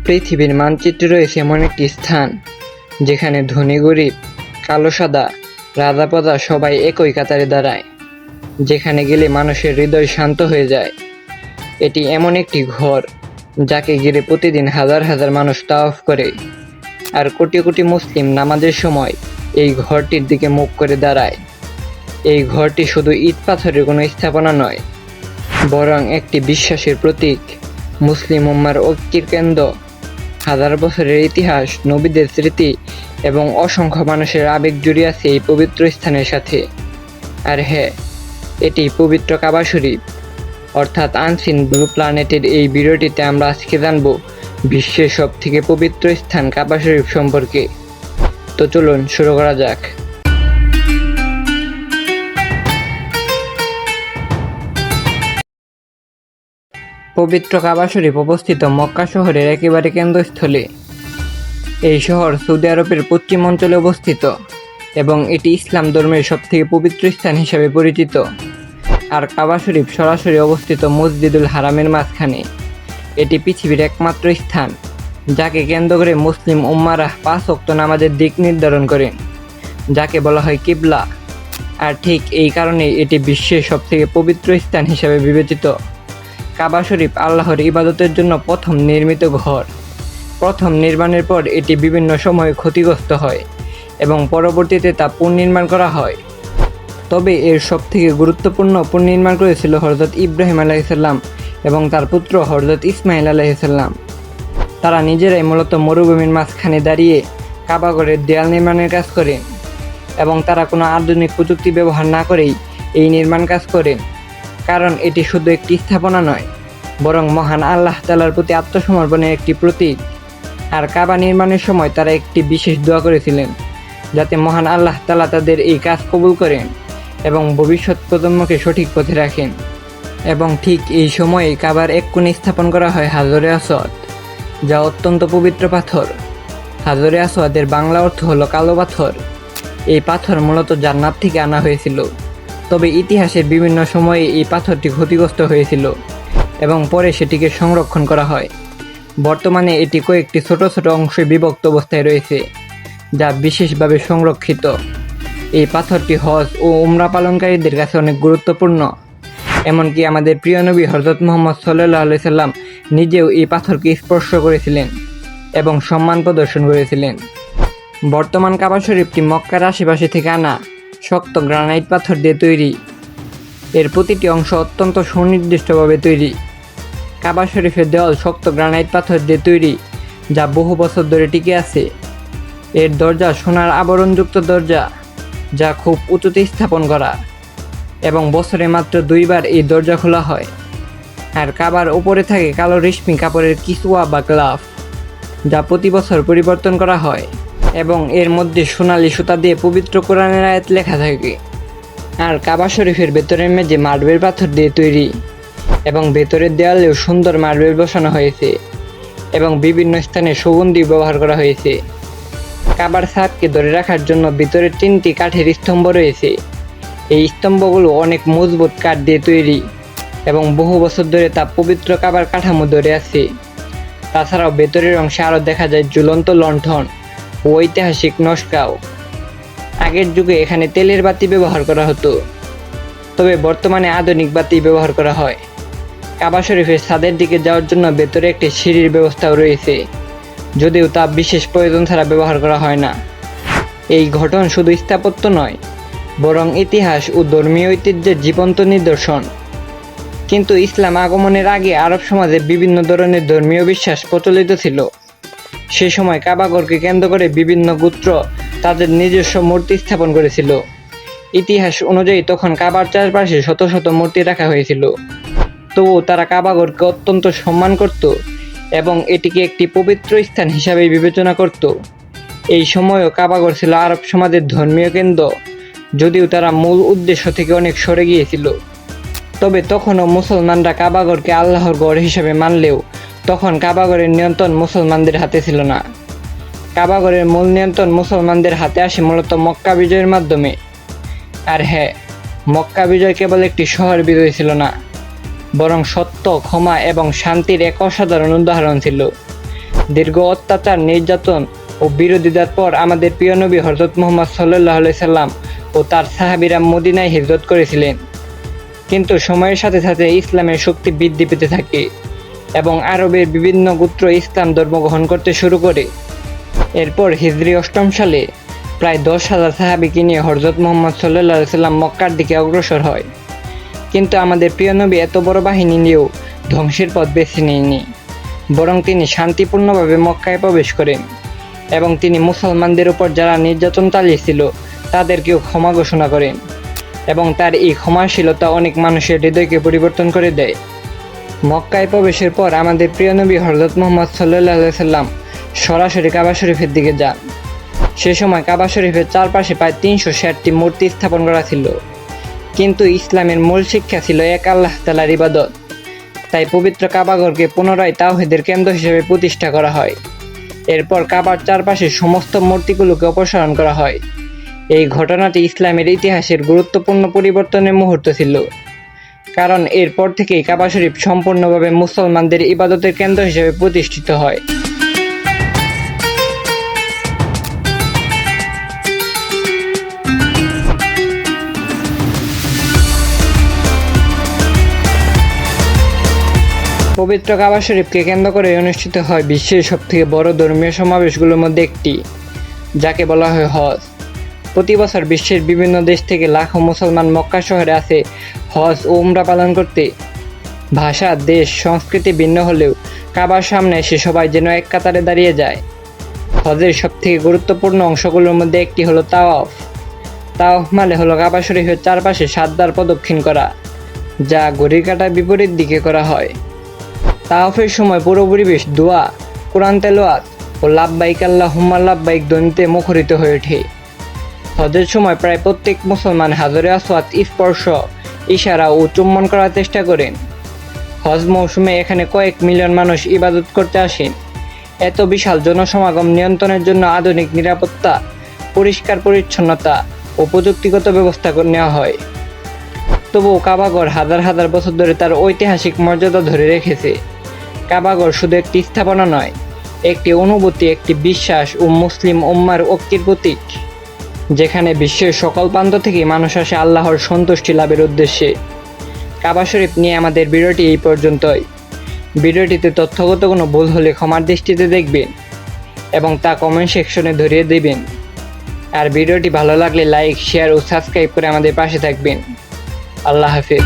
পৃথিবীর মানচিত্রে রয়েছে এমন একটি স্থান যেখানে ধনী গরিব, কালো সাদা, রাজা প্রজা সবাই একই কাতারে দাঁড়ায়, যেখানে গেলে মানুষের হৃদয় শান্ত হয়ে যায়। এটি এমন একটি ঘর যাকে ঘিরে প্রতিদিন হাজার হাজার মানুষ তাওয়াফ করে, আর কোটি কোটি মুসলিম নামাজের সময় এই ঘরটির দিকে মুখ করে দাঁড়ায়। এই ঘরটি শুধু ইট পাথরের কোনো স্থাপনা নয়, বরং একটি বিশ্বাসের প্রতীক, মুসলিম উম্মার ঐক্যের কেন্দ্র। হাজার বছরের ইতিহাস, নবীদের স্মৃতি এবং অসংখ্য মানুষের আবেগ জড়িয়ে আছে এই পবিত্র স্থানের সাথে। আর হ্যাঁ, এটি পবিত্র কাবা শরীফ, অর্থাৎ আনসিন ব্লু প্ল্যানেটের এই ভিডিওটিতে আমরা আজকে জানব বিশ্বের সব থেকে পবিত্র স্থান কাবা শরীফ সম্পর্কে। তো চলুন শুরু করা যাক। পবিত্র কাবা শরীফ অবস্থিত মক্কা শহরের একেবারে কেন্দ্রস্থলে। এই শহর সৌদি আরবের পশ্চিম অঞ্চলে অবস্থিত এবং এটি ইসলাম ধর্মের সবথেকে পবিত্র স্থান হিসাবে পরিচিত। আর কাবা শরীফ সরাসরি অবস্থিত মসজিদুল হারামের মাঝখানে। এটি পৃথিবীর একমাত্র স্থান যাকে কেন্দ্র করে মুসলিম উম্মারা 5 ওয়াক্ত নামাজের দিক নির্ধারণ করেন, যাকে বলা হয় কিবলা। আর ঠিক এই কারণেই এটি বিশ্বের সবথেকে পবিত্র স্থান হিসাবে বিবেচিত। কাবা শরীফ আল্লাহর ইবাদতের জন্য প্রথম নির্মিত ঘর। প্রথম নির্মাণের পর এটি বিভিন্ন সময়ে ক্ষতিগ্রস্ত হয় এবং পরবর্তীতে তা পুনর্নির্মাণ করা হয়। তবে এর সবথেকে গুরুত্বপূর্ণ পুনর্নির্মাণ করেছিল হযরত ইব্রাহিম আলাইহিসসালাম এবং তার পুত্র হযরত ইসমাইল আলাইহিসসালাম। তারা নিজেরাই মূলত মরুভূমির মাঝখানে দাঁড়িয়ে কাবা ঘরের দেয়াল নির্মাণের কাজ করেন এবং তারা কোনো আধুনিক প্রযুক্তি ব্যবহার না করেই এই নির্মাণ কাজ করেন, কারণ এটি শুধু একটি স্থাপনা নয়, বরং মহান আল্লাহ তাআলার প্রতি আত্মসমর্পণের একটি প্রতীক। আর কাবা নির্মাণের সময় তারা একটি বিশেষ দোয়া করেছিলেন, যাতে মহান আল্লাহ তাআলা তাদের এই কাজ কবুল করেন এবং ভবিষ্যৎ প্রজন্মকে সঠিক পথে রাখেন। এবং ঠিক এই সময়ে কাবার এক কোণে স্থাপন করা হয় হাজরে আসওয়াদ, যা অত্যন্ত পবিত্র পাথর। হাজরে আসওয়াদের বাংলা অর্থ হলো কালো পাথর। এই পাথর মূলত জান্নাত থেকে আনা হয়েছিল, তবে ইতিহাসের বিভিন্ন সময়ে এই পাথরটি ক্ষতিগ্রস্ত হয়েছিল এবং পরে সেটিকে সংরক্ষণ করা হয়। বর্তমানে এটি কয়েকটি ছোট ছোট অংশে বিভক্ত অবস্থায় রয়েছে, যা বিশেষভাবে সংরক্ষিত। এই পাথরটি হজ ও উমরা পালনকারীদের কাছে অনেক গুরুত্বপূর্ণ। এমনকি আমাদের প্রিয় নবী হযরত মুহাম্মদ সাল্লাল্লাহু আলাইহি সাল্লাম নিজেও এই পাথরকে স্পর্শ করেছিলেন এবং সম্মান প্রদর্শন করেছিলেন। বর্তমান কাবা শরীফটি মক্কার আশেপাশে থেকে আনা শক্ত গ্রানাইট পাথর দিয়ে তৈরি। এর প্রতিটি অংশ অত্যন্ত সুনির্দিষ্টভাবে তৈরি। কাবা শরীফের দেওয়াল শক্ত গ্রানাইট পাথর দিয়ে তৈরি, যা বহু বছর ধরে টিকে আছে। এর দরজা সোনার আবরণযুক্ত দরজা, যা খুব উঁচুতে স্থাপন করা, এবং বছরে মাত্র 2 বার এই দরজা খোলা হয়। আর কাবার উপরে থাকে কালো রেশমি কাপড়ের কিসওয়া বা গ্লাফ, যা প্রতি বছর পরিবর্তন করা হয় এবং এর মধ্যে সোনালী সুতা দিয়ে পবিত্র কোরআনের আয়াত লেখা থাকে। আর কাবা শরীফের ভেতরের মেঝে মার্বেল পাথর দিয়ে তৈরি এবং ভেতরের দেয়ালেও সুন্দর মার্বেল বসানো হয়েছে এবং বিভিন্ন স্থানে সুগন্ধি ব্যবহার করা হয়েছে। কাবার ছাদকে ধরে রাখার জন্য ভিতরে 3টি কাঠের স্তম্ভ রয়েছে। এই স্তম্ভগুলো অনেক মজবুত কাঠ দিয়ে তৈরি এবং বহু বছর ধরে তা পবিত্র কাবার কাঠামো ধরে আছে। তাছাড়াও ভেতরের অংশে আরও দেখা যায় ঝুলন্ত লণ্ঠন ও ঐতিহাসিক নকশাও। আগের যুগে এখানে তেলের বাতি ব্যবহার করা হতো, তবে বর্তমানে আধুনিক বাতি ব্যবহার করা হয়। কাবা শরীফের ছাদের দিকে যাওয়ার জন্য ভেতরে একটি সিঁড়ির ব্যবস্থাও রয়েছে, যদিও তা বিশেষ প্রয়োজন ছাড়া ব্যবহার করা হয় না। এই ঘটন শুধু স্থাপত্য নয়, বরং ইতিহাস ও ধর্মীয় ঐতিহ্যের জীবন্ত নিদর্শন। কিন্তু ইসলাম আগমনের আগে আরব সমাজে বিভিন্ন ধরনের ধর্মীয় বিশ্বাস প্রচলিত ছিল। সে সময় কাবাঘরকে কেন্দ্র করে বিভিন্ন গোত্র তাদের নিজস্ব মূর্তি স্থাপন করেছিল। ইতিহাস অনুযায়ী তখন কাবার চারপাশে শত শত মূর্তি রাখা হয়েছিল, তবুও তারা কাবাঘরকে অত্যন্ত সম্মান করত এবং এটিকে একটি পবিত্র স্থান হিসাবে বিবেচনা করত। এই সময়ও কাবাঘর ছিল আরব সমাজের ধর্মীয় কেন্দ্র, যদিও তারা মূল উদ্দেশ্য থেকে অনেক সরে গিয়েছিল। তবে তখনও মুসলমানরা কাবাঘরকে আল্লাহর ঘর হিসাবে মানলেও তখন কাবাঘরের নিয়ন্ত্রণ মুসলমানদের হাতে ছিল না। কাবাঘরের মূল নিয়ন্ত্রণ মুসলমানদের হাতে আসে মূলত মক্কা বিজয়ের মাধ্যমে। আর হ্যাঁ, মক্কা বিজয় কেবল একটি শহর বিজয় ছিল না, বরং সত্য, ক্ষমা এবং শান্তির এক অসাধারণ উদাহরণ ছিল। দীর্ঘ অত্যাচার, নির্যাতন ও বিরোধিতার পর আমাদের প্রিয় নবী হযরত মুহাম্মদ সাল্লাল্লাহু আলাইহি সাল্লাম ও তার সাহাবীরা মদিনায় হিজরত করেছিলেন। কিন্তু সময়ের সাথে সাথে ইসলামের শক্তি বৃদ্ধি পেতে থাকে এবং আরবের বিভিন্ন গোত্র ইসলাম ধর্ম গ্রহণ করতে শুরু করে। এরপর হিজরি ৮ম সালে প্রায় ১০,০০০ সাহাবীকে নিয়ে হযরত মুহাম্মদ সাল্লাল্লাহু আলাইহি সাল্লাম মক্কার দিকে অগ্রসর হয়। কিন্তু আমাদের প্রিয় নবী এত বড় বাহিনী নিয়েও ধ্বংসের পথ বেছে নেননি, বরং তিনি শান্তিপূর্ণভাবে মক্কায় প্রবেশ করেন এবং তিনি মুসলমানদের উপর যারা নির্যাতন চালিয়েছিল তাদেরকেও ক্ষমা ঘোষণা করেন এবং তার এই ক্ষমাশীলতা অনেক মানুষের হৃদয়কে পরিবর্তন করে দেয়। মক্কায় প্রবেশের পর আমাদের প্রিয় নবী হযরত মুহাম্মদ সাল্লাল্লাহু আলাইহি সাল্লাম সরাসরি কাবা শরীফের দিকে যান। সে সময় কাবা শরীফের চারপাশে প্রায় ৩৬০টি মূর্তি স্থাপন করা ছিল, কিন্তু ইসলামের মূল শিক্ষা ছিল এক আল্লাহ তাআলার ইবাদত। তাই পবিত্র কাবাঘরকে পুনরায় তাওহীদের কেন্দ্র হিসেবে প্রতিষ্ঠা করা হয়। এরপর কাবার চারপাশে সমস্ত মূর্তিগুলোকে অপসারণ করা হয়। এই ঘটনাটি ইসলামের ইতিহাসের গুরুত্বপূর্ণ পরিবর্তনের মুহূর্ত ছিল, কারণ এরপর থেকেই কাবা শরীফ সম্পূর্ণভাবে মুসলমানদের ইবাদতের কেন্দ্র হিসেবে প্রতিষ্ঠিত হয়। পবিত্র কাবা শরীফকে কেন্দ্র করে অনুষ্ঠিত হয় বিশ্বের সবথেকে বড় ধর্মীয় সমাবেশগুলোর মধ্যে একটি, যাকে বলা হয় হজ। প্রতি বছর বিশ্বের বিভিন্ন দেশ থেকে লাখো মুসলমান মক্কা শহরে আসে হজ ও উমরা পালন করতে। ভাষা, দেশ, সংস্কৃতি ভিন্ন হলেও কাবার সামনে এসে সবাই যেন এক কাতারে দাঁড়িয়ে যায়। হজের সবথেকে গুরুত্বপূর্ণ অংশগুলোর মধ্যে একটি হলো তাওয়াফ। তাওয়াফ মানে হলো কাবা শরীফের চারপাশে ৭ বার প্রদক্ষিণ করা, যা ঘড়ির কাঁটার বিপরীত দিকে করা হয়। তাওয়াফের সময় পুরো পরিবেশ দোয়া, কোরআন তেলাওয়াত ও লাব্বাইক আল্লাহুম্মা লাব্বাইক ধ্বনিতে মুখরিত হয়ে ওঠে। হজের সময় প্রায় প্রত্যেক মুসলমান হাজরে আসওয়াদ স্পর্শ, ইশারা ও চুম্বন করার চেষ্টা করেন। হজ মৌসুমে এখানে কয়েক মিলিয়ন মানুষ ইবাদত করতে আসেন। এত বিশাল জনসমাগম নিয়ন্ত্রণের জন্য আধুনিক নিরাপত্তা, পরিষ্কার পরিচ্ছন্নতা ও প্রযুক্তিগত ব্যবস্থা নেওয়া হয়। তবুও কাবাঘর হাজার হাজার বছর ধরে তার ঐতিহাসিক মর্যাদা ধরে রেখেছে। কাবাঘর শুধু একটি স্থাপনা নয়, একটি অনুভূতি, একটি বিশ্বাস ও মুসলিম উম্মার ঐক্যের প্রতীক, যেখানে বিশ্বের সকল প্রান্ত থেকে মানুষ আসে আল্লাহর সন্তুষ্টি লাভের উদ্দেশ্যে। কাবা শরীফ নিয়ে আমাদের ভিডিওটি এই পর্যন্তই। ভিডিওটিতে তথ্যগত কোনো ভুল হলে ক্ষমার দৃষ্টিতে দেখবেন এবং তা কমেন্ট সেকশনে ধরিয়ে দেবেন। আর ভিডিওটি ভালো লাগলে লাইক, শেয়ার ও সাবস্ক্রাইব করে আমাদের পাশে থাকবেন। আল্লাহ হাফেজ।